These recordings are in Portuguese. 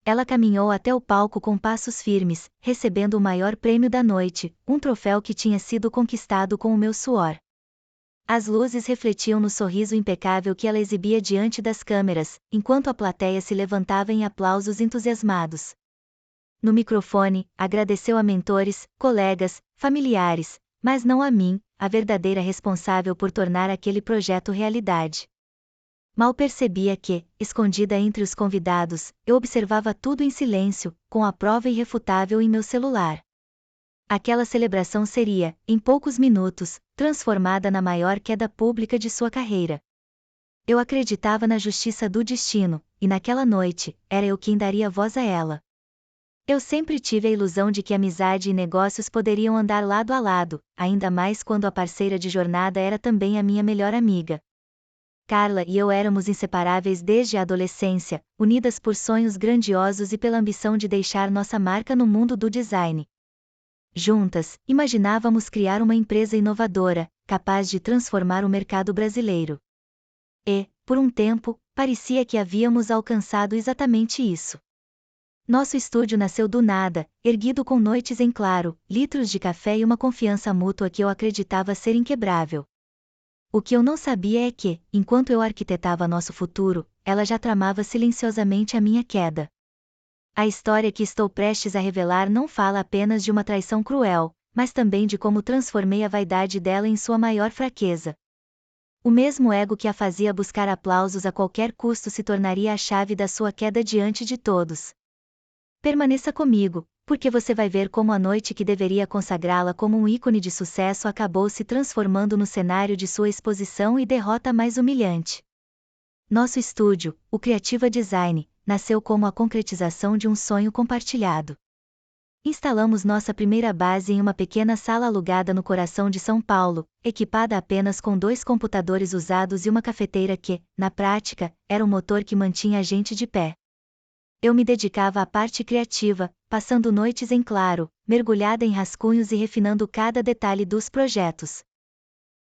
Ela caminhou até o palco com passos firmes, recebendo o maior prêmio da noite, um troféu que tinha sido conquistado com o meu suor. As luzes refletiam no sorriso impecável que ela exibia diante das câmeras, enquanto a plateia se levantava em aplausos entusiasmados. No microfone, agradeceu a mentores, colegas, familiares, mas não a mim, a verdadeira responsável por tornar aquele projeto realidade. Mal percebia que, escondida entre os convidados, eu observava tudo em silêncio, com a prova irrefutável em meu celular. Aquela celebração seria, em poucos minutos, transformada na maior queda pública de sua carreira. Eu acreditava na justiça do destino, e naquela noite, era eu quem daria voz a ela. Eu sempre tive a ilusão de que amizade e negócios poderiam andar lado a lado, ainda mais quando a parceira de jornada era também a minha melhor amiga. Carla e eu éramos inseparáveis desde a adolescência, unidas por sonhos grandiosos e pela ambição de deixar nossa marca no mundo do design. Juntas, imaginávamos criar uma empresa inovadora, capaz de transformar o mercado brasileiro. E, por um tempo, parecia que havíamos alcançado exatamente isso. Nosso estúdio nasceu do nada, erguido com noites em claro, litros de café e uma confiança mútua que eu acreditava ser inquebrável. O que eu não sabia é que, enquanto eu arquitetava nosso futuro, ela já tramava silenciosamente a minha queda. A história que estou prestes a revelar não fala apenas de uma traição cruel, mas também de como transformei a vaidade dela em sua maior fraqueza. O mesmo ego que a fazia buscar aplausos a qualquer custo se tornaria a chave da sua queda diante de todos. Permaneça comigo, porque você vai ver como a noite que deveria consagrá-la como um ícone de sucesso acabou se transformando no cenário de sua exposição e derrota mais humilhante. Nosso estúdio, o Creativa Design, nasceu como a concretização de um sonho compartilhado. Instalamos nossa primeira base em uma pequena sala alugada no coração de São Paulo, equipada apenas com 2 computadores usados e uma cafeteira que, na prática, era o motor que mantinha a gente de pé. Eu me dedicava à parte criativa, passando noites em claro, mergulhada em rascunhos e refinando cada detalhe dos projetos.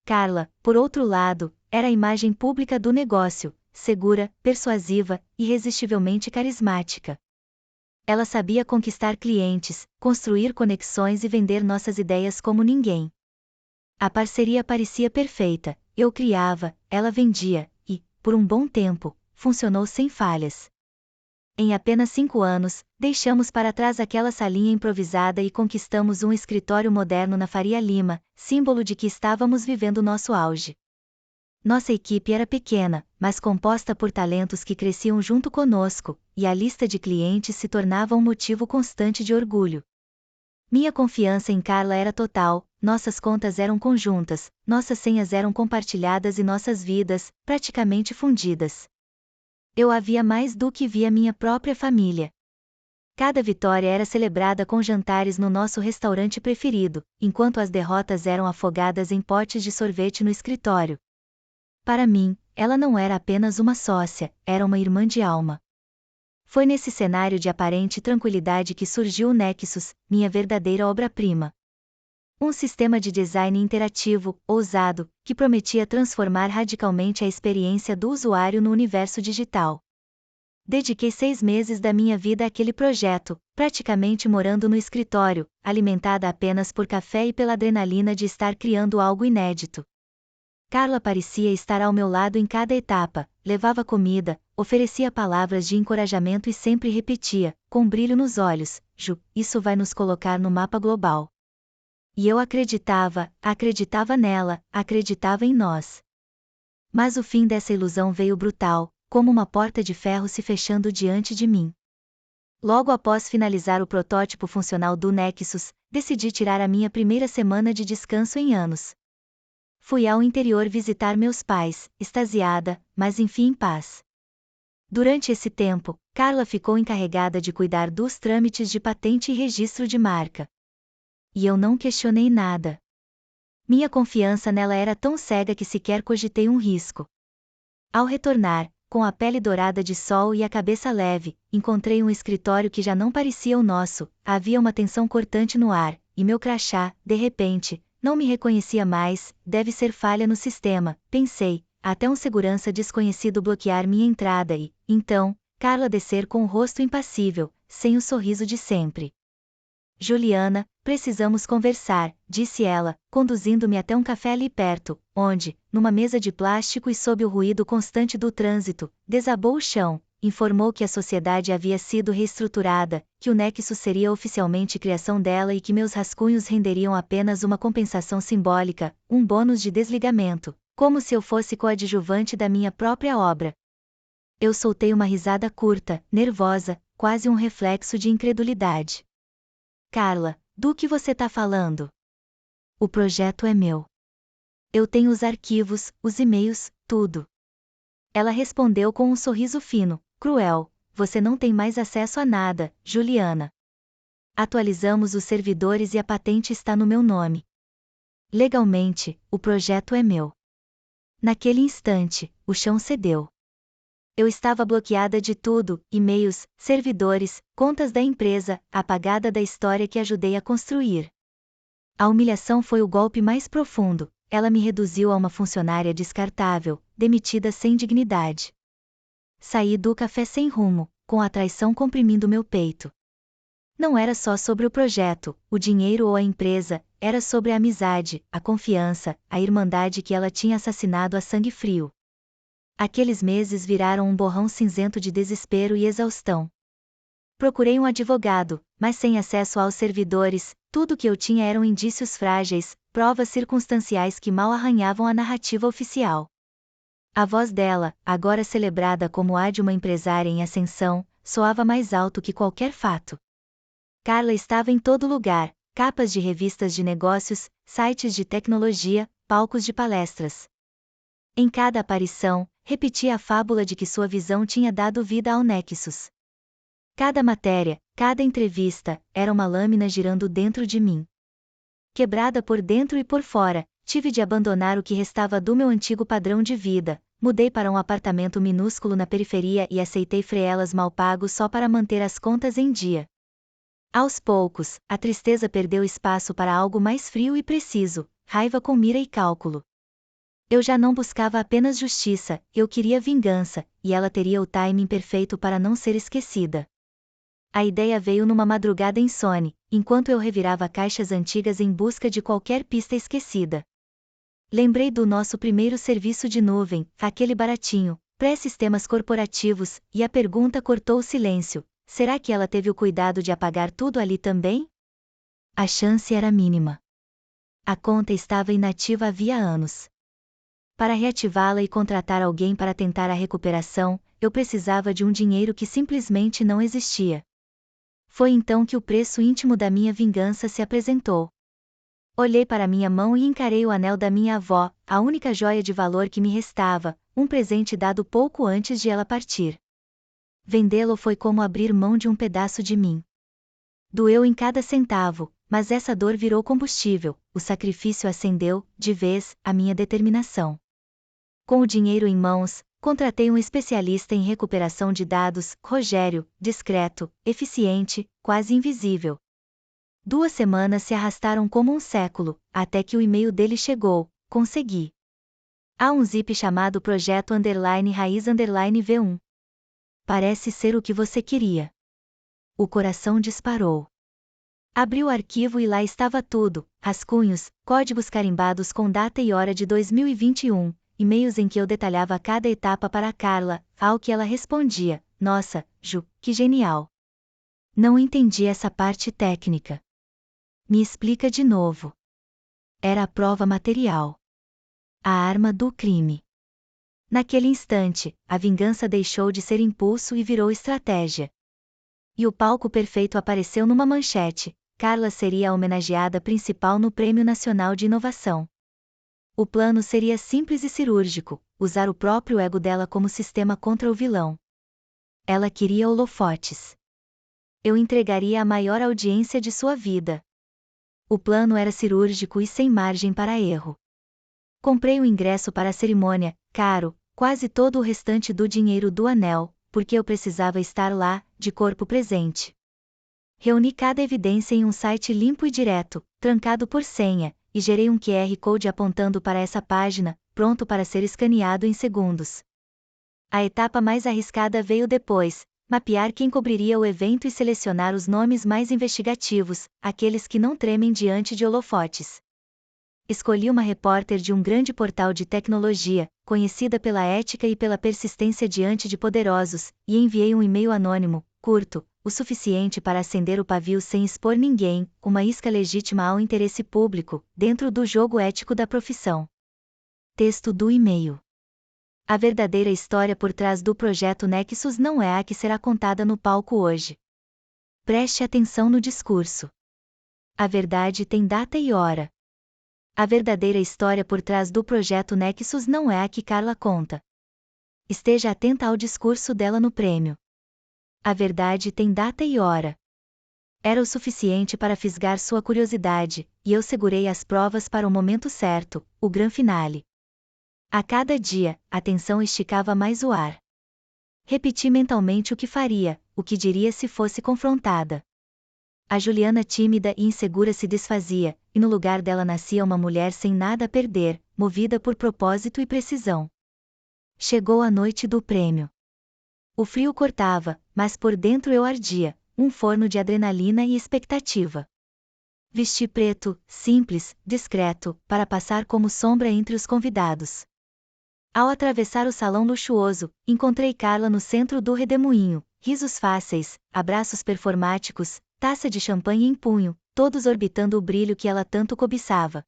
Carla, por outro lado, era a imagem pública do negócio, segura, persuasiva, irresistivelmente carismática. Ela sabia conquistar clientes, construir conexões e vender nossas ideias como ninguém. A parceria parecia perfeita, eu criava, ela vendia, e, por um bom tempo, funcionou sem falhas. Em apenas 5 anos, deixamos para trás aquela salinha improvisada e conquistamos um escritório moderno na Faria Lima, símbolo de que estávamos vivendo nosso auge. Nossa equipe era pequena, mas composta por talentos que cresciam junto conosco, e a lista de clientes se tornava um motivo constante de orgulho. Minha confiança em Carla era total, nossas contas eram conjuntas, nossas senhas eram compartilhadas e nossas vidas, praticamente fundidas. Eu a via mais do que via minha própria família. Cada vitória era celebrada com jantares no nosso restaurante preferido, enquanto as derrotas eram afogadas em potes de sorvete no escritório. Para mim, ela não era apenas uma sócia, era uma irmã de alma. Foi nesse cenário de aparente tranquilidade que surgiu o Nexus, minha verdadeira obra-prima. Um sistema de design interativo, ousado, que prometia transformar radicalmente a experiência do usuário no universo digital. Dediquei 6 meses da minha vida àquele projeto, praticamente morando no escritório, alimentada apenas por café e pela adrenalina de estar criando algo inédito. Carla parecia estar ao meu lado em cada etapa, levava comida, oferecia palavras de encorajamento e sempre repetia, com brilho nos olhos, Ju, isso vai nos colocar no mapa global. E eu acreditava nela, acreditava em nós. Mas o fim dessa ilusão veio brutal, como uma porta de ferro se fechando diante de mim. Logo após finalizar o protótipo funcional do Nexus, decidi tirar a minha primeira semana de descanso em anos. Fui ao interior visitar meus pais, extasiada, mas enfim em paz. Durante esse tempo, Carla ficou encarregada de cuidar dos trâmites de patente e registro de marca. E eu não questionei nada. Minha confiança nela era tão cega que sequer cogitei um risco. Ao retornar, com a pele dourada de sol e a cabeça leve, encontrei um escritório que já não parecia o nosso, havia uma tensão cortante no ar, e meu crachá, de repente, não me reconhecia mais, deve ser falha no sistema, pensei, até um segurança desconhecido bloquear minha entrada e, então, Carla descer com o rosto impassível, sem o sorriso de sempre. Juliana, precisamos conversar, disse ela, conduzindo-me até um café ali perto, onde, numa mesa de plástico e sob o ruído constante do trânsito, desabou o chão, informou que a sociedade havia sido reestruturada, que o Nexus seria oficialmente criação dela e que meus rascunhos renderiam apenas uma compensação simbólica, um bônus de desligamento, como se eu fosse coadjuvante da minha própria obra. Eu soltei uma risada curta, nervosa, quase um reflexo de incredulidade. Carla, do que você tá falando? O projeto é meu. Eu tenho os arquivos, os e-mails, tudo. Ela respondeu com um sorriso fino, cruel. Você não tem mais acesso a nada, Juliana. Atualizamos os servidores e a patente está no meu nome. Legalmente, o projeto é meu. Naquele instante, o chão cedeu. Eu estava bloqueada de tudo, e-mails, servidores, contas da empresa, apagada da história que ajudei a construir. A humilhação foi o golpe mais profundo, ela me reduziu a uma funcionária descartável, demitida sem dignidade. Saí do café sem rumo, com a traição comprimindo meu peito. Não era só sobre o projeto, o dinheiro ou a empresa, era sobre a amizade, a confiança, a irmandade que ela tinha assassinado a sangue frio. Aqueles meses viraram um borrão cinzento de desespero e exaustão. Procurei um advogado, mas sem acesso aos servidores, tudo que eu tinha eram indícios frágeis, provas circunstanciais que mal arranhavam a narrativa oficial. A voz dela, agora celebrada como a de uma empresária em ascensão, soava mais alto que qualquer fato. Carla estava em todo lugar, capas de revistas de negócios, sites de tecnologia, palcos de palestras. Em cada aparição, repetia a fábula de que sua visão tinha dado vida ao Nexus. Cada matéria, cada entrevista, era uma lâmina girando dentro de mim. Quebrada por dentro e por fora, tive de abandonar o que restava do meu antigo padrão de vida, mudei para um apartamento minúsculo na periferia e aceitei freelas mal pagos só para manter as contas em dia. Aos poucos, a tristeza perdeu espaço para algo mais frio e preciso, raiva com mira e cálculo. Eu já não buscava apenas justiça, eu queria vingança, e ela teria o timing perfeito para não ser esquecida. A ideia veio numa madrugada insone, enquanto eu revirava caixas antigas em busca de qualquer pista esquecida. Lembrei do nosso primeiro serviço de nuvem, aquele baratinho, pré-sistemas corporativos, e a pergunta cortou o silêncio: será que ela teve o cuidado de apagar tudo ali também? A chance era mínima. A conta estava inativa havia anos. Para reativá-la e contratar alguém para tentar a recuperação, eu precisava de um dinheiro que simplesmente não existia. Foi então que o preço íntimo da minha vingança se apresentou. Olhei para minha mão e encarei o anel da minha avó, a única joia de valor que me restava, um presente dado pouco antes de ela partir. Vendê-lo foi como abrir mão de um pedaço de mim. Doeu em cada centavo, mas essa dor virou combustível, o sacrifício acendeu, de vez, a minha determinação. Com o dinheiro em mãos, contratei um especialista em recuperação de dados, Rogério, discreto, eficiente, quase invisível. 2 semanas se arrastaram como um século, até que o e-mail dele chegou, consegui. Há um zip chamado projeto_raiz_V1. Parece ser o que você queria. O coração disparou. Abri o arquivo e lá estava tudo, rascunhos, códigos carimbados com data e hora de 2021, e-mails em que eu detalhava cada etapa para a Carla, ao que ela respondia: nossa, Ju, que genial. Não entendi essa parte técnica. Me explica de novo. Era a prova material. A arma do crime. Naquele instante, a vingança deixou de ser impulso e virou estratégia. E o palco perfeito apareceu numa manchete: Carla seria a homenageada principal no Prêmio Nacional de Inovação. O plano seria simples e cirúrgico: usar o próprio ego dela como sistema contra o vilão. Ela queria holofotes. Eu entregaria a maior audiência de sua vida. O plano era cirúrgico e sem margem para erro. Comprei o ingresso para a cerimônia, caro, quase todo o restante do dinheiro do anel, porque eu precisava estar lá, de corpo presente. Reuni cada evidência em um site limpo e direto, trancado por senha, e gerei um QR Code apontando para essa página, pronto para ser escaneado em segundos. A etapa mais arriscada veio depois: Mapear quem cobriria o evento e selecionar os nomes mais investigativos, aqueles que não tremem diante de holofotes. Escolhi uma repórter de um grande portal de tecnologia, conhecida pela ética e pela persistência diante de poderosos, e enviei um e-mail anônimo, curto, o suficiente para acender o pavio sem expor ninguém, uma isca legítima ao interesse público, dentro do jogo ético da profissão. Texto do e-mail. A verdadeira história por trás do projeto Nexus não é a que será contada no palco hoje. Preste atenção no discurso. A verdade tem data e hora. A verdadeira história por trás do projeto Nexus não é a que Carla conta. Esteja atenta ao discurso dela no prêmio. A verdade tem data e hora. Era o suficiente para fisgar sua curiosidade, e eu segurei as provas para o momento certo, o gran finale. A cada dia, a tensão esticava mais o ar. Repeti mentalmente o que faria, o que diria se fosse confrontada. A Juliana tímida e insegura se desfazia, e no lugar dela nascia uma mulher sem nada a perder, movida por propósito e precisão. Chegou a noite do prêmio. O frio cortava, mas por dentro eu ardia, um forno de adrenalina e expectativa. Vesti preto, simples, discreto, para passar como sombra entre os convidados. Ao atravessar o salão luxuoso, encontrei Carla no centro do redemoinho, risos fáceis, abraços performáticos, taça de champanhe em punho, todos orbitando o brilho que ela tanto cobiçava.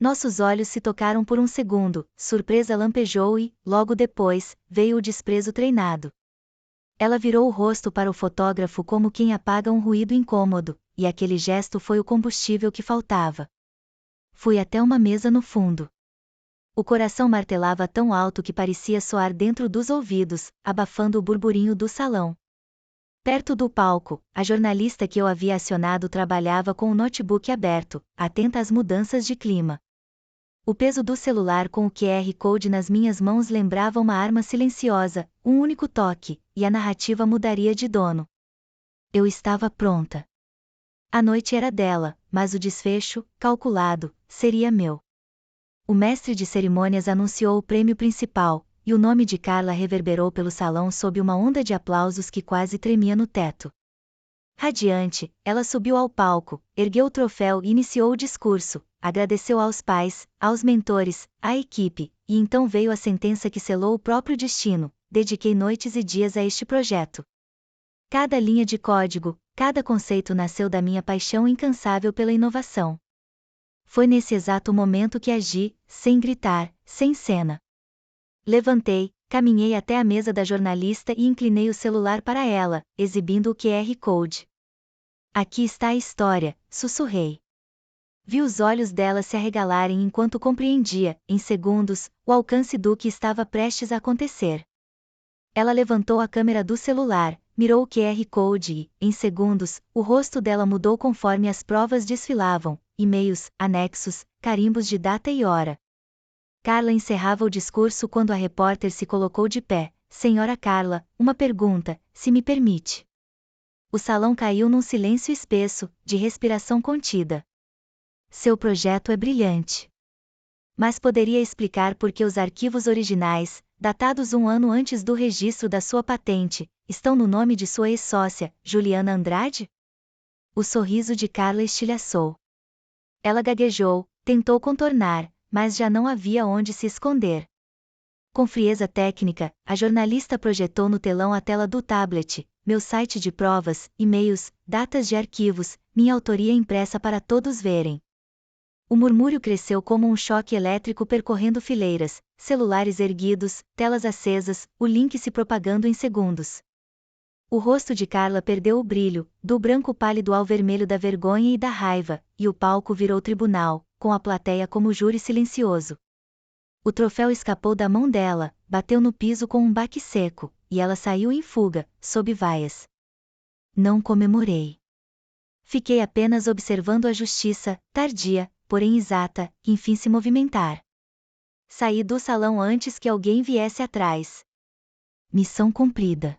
Nossos olhos se tocaram por um segundo, surpresa lampejou e, logo depois, veio o desprezo treinado. Ela virou o rosto para o fotógrafo como quem apaga um ruído incômodo, e aquele gesto foi o combustível que faltava. Fui até uma mesa no fundo. O coração martelava tão alto que parecia soar dentro dos ouvidos, abafando o burburinho do salão. Perto do palco, a jornalista que eu havia acionado trabalhava com o notebook aberto, atenta às mudanças de clima. O peso do celular com o QR Code nas minhas mãos lembrava uma arma silenciosa, um único toque, e a narrativa mudaria de dono. Eu estava pronta. A noite era dela, mas o desfecho, calculado, seria meu. O mestre de cerimônias anunciou o prêmio principal, e o nome de Carla reverberou pelo salão sob uma onda de aplausos que quase tremia no teto. Radiante, ela subiu ao palco, ergueu o troféu e iniciou o discurso, agradeceu aos pais, aos mentores, à equipe, e então veio a sentença que selou o próprio destino: dediquei noites e dias a este projeto. Cada linha de código, cada conceito nasceu da minha paixão incansável pela inovação. Foi nesse exato momento que agi, sem gritar, sem cena. Levantei, caminhei até a mesa da jornalista e inclinei o celular para ela, exibindo o QR Code. Aqui está a história, sussurrei. Vi os olhos dela se arregalarem enquanto compreendia, em segundos, o alcance do que estava prestes a acontecer. Ela levantou a câmera do celular, mirou o QR Code e, em segundos, o rosto dela mudou conforme as provas desfilavam, e-mails, anexos, carimbos de data e hora. Carla encerrava o discurso quando a repórter se colocou de pé. Senhora Carla, uma pergunta, se me permite. O salão caiu num silêncio espesso, de respiração contida. Seu projeto é brilhante. Mas poderia explicar por que os arquivos originais, datados 1 ano antes do registro da sua patente, estão no nome de sua ex-sócia, Juliana Andrade? O sorriso de Carla estilhaçou. Ela gaguejou, tentou contornar, mas já não havia onde se esconder. Com frieza técnica, a jornalista projetou no telão a tela do tablet, meu site de provas, e-mails, datas de arquivos, minha autoria impressa para todos verem. O murmúrio cresceu como um choque elétrico percorrendo fileiras, celulares erguidos, telas acesas, o link se propagando em segundos. O rosto de Carla perdeu o brilho, do branco pálido ao vermelho da vergonha e da raiva, e o palco virou tribunal, com a plateia como júri silencioso. O troféu escapou da mão dela, bateu no piso com um baque seco, e ela saiu em fuga, sob vaias. Não comemorei. Fiquei apenas observando a justiça, tardia, porém exata, enfim se movimentar. Saí do salão antes que alguém viesse atrás. Missão cumprida.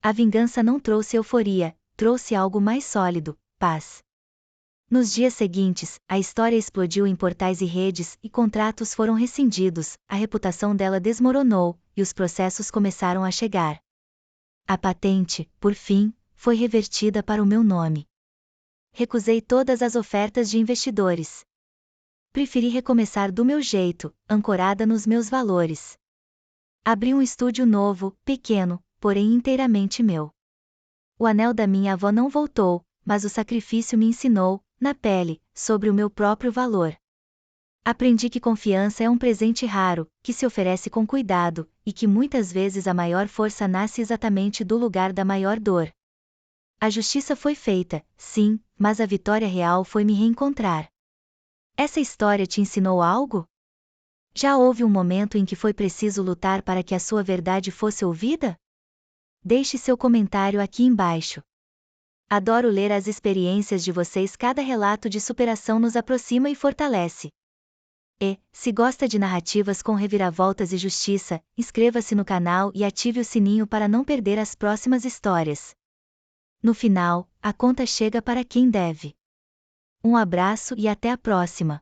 A vingança não trouxe euforia, trouxe algo mais sólido, paz. Nos dias seguintes, a história explodiu em portais e redes, e contratos foram rescindidos, a reputação dela desmoronou, e os processos começaram a chegar. A patente, por fim, foi revertida para o meu nome. Recusei todas as ofertas de investidores. Preferi recomeçar do meu jeito, ancorada nos meus valores. Abri um estúdio novo, pequeno, porém inteiramente meu. O anel da minha avó não voltou, mas o sacrifício me ensinou, na pele, sobre o meu próprio valor. Aprendi que confiança é um presente raro, que se oferece com cuidado, e que muitas vezes a maior força nasce exatamente do lugar da maior dor. A justiça foi feita, sim, mas a vitória real foi me reencontrar. Essa história te ensinou algo? Já houve um momento em que foi preciso lutar para que a sua verdade fosse ouvida? Deixe seu comentário aqui embaixo. Adoro ler as experiências de vocês, cada relato de superação nos aproxima e fortalece. E, se gosta de narrativas com reviravoltas e justiça, inscreva-se no canal e ative o sininho para não perder as próximas histórias. No final, a conta chega para quem deve. Um abraço e até a próxima!